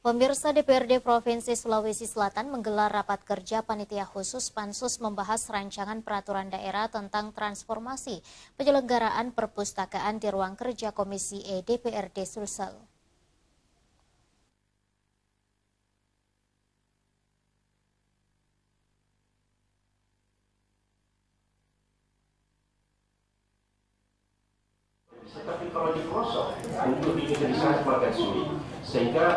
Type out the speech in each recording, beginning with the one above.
Pemirsa DPRD Provinsi Sulawesi Selatan menggelar rapat kerja panitia khusus Pansus membahas rancangan peraturan daerah tentang transformasi penyelenggaraan perpustakaan di ruang kerja Komisi E DPRD Sulsel. Tetapi kalau dikosong untuk digitalisasi makin sulit, sehingga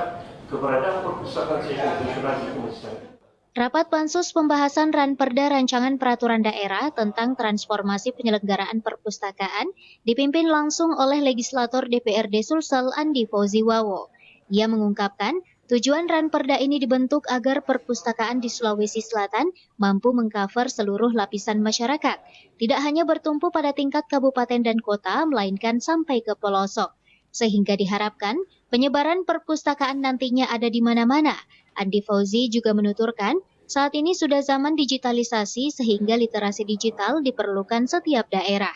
keberadaan perpustakaan institusional itu sangat. Rapat Pansus pembahasan Ranperda Rancangan Peraturan Daerah tentang Transformasi Penyelenggaraan Perpustakaan dipimpin langsung oleh legislator DPRD Sulsel Andi Fauziwawo. Ia mengungkapkan tujuan Ranperda ini dibentuk agar perpustakaan di Sulawesi Selatan mampu mengcover seluruh lapisan masyarakat, tidak hanya bertumpu pada tingkat kabupaten dan kota, melainkan sampai ke pelosok. Sehingga diharapkan penyebaran perpustakaan nantinya ada di mana-mana. Andi Fauzi juga menuturkan, saat ini sudah zaman digitalisasi sehingga literasi digital diperlukan setiap daerah.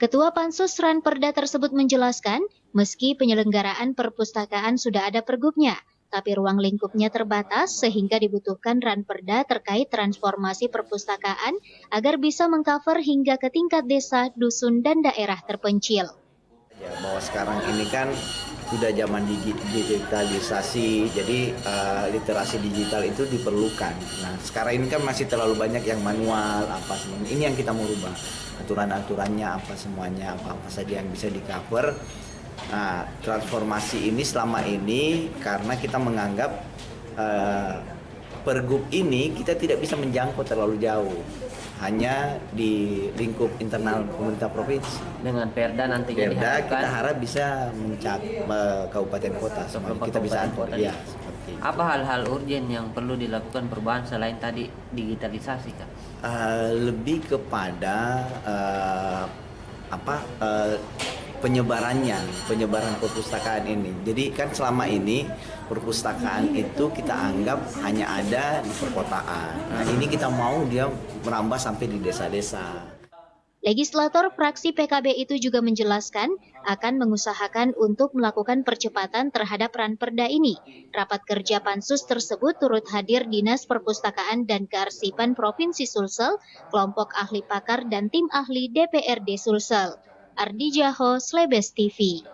Ketua Pansus Ranperda tersebut menjelaskan, meski penyelenggaraan perpustakaan sudah ada pergubnya, tapi ruang lingkupnya terbatas sehingga dibutuhkan Ranperda terkait transformasi perpustakaan agar bisa mengcover hingga ke tingkat desa, dusun, dan daerah terpencil. Ya, bahwa sekarang ini kan sudah zaman digitalisasi, jadi literasi digital itu diperlukan. Nah, sekarang ini kan masih terlalu banyak yang manual, apa semuanya. Ini yang kita mau rubah, aturan-aturannya apa semuanya, apa saja yang bisa di-cover. Nah, transformasi ini selama ini karena kita menganggap pergub ini kita tidak bisa menjangkau terlalu jauh, hanya di lingkup internal pemerintah provinsi. Dengan Perda nantinya Perda diharapkan kita harap bisa mencakup kabupaten kota, semuanya kita bisa atur. Ya, seperti itu. Apa hal-hal urgen yang perlu dilakukan perubahan selain tadi digitalisasi, Kak? Lebih kepada penyebaran perpustakaan ini. Jadi kan selama ini perpustakaan itu kita anggap hanya ada di perkotaan. Nah, ini kita mau dia merambah sampai di desa-desa. Legislator fraksi PKB itu juga menjelaskan akan mengusahakan untuk melakukan percepatan terhadap Ranperda ini. Rapat kerja Pansus tersebut turut hadir Dinas Perpustakaan dan Kearsipan Provinsi Sulsel, kelompok ahli pakar dan tim ahli DPRD Sulsel. Ardi Jaho, Slebes TV.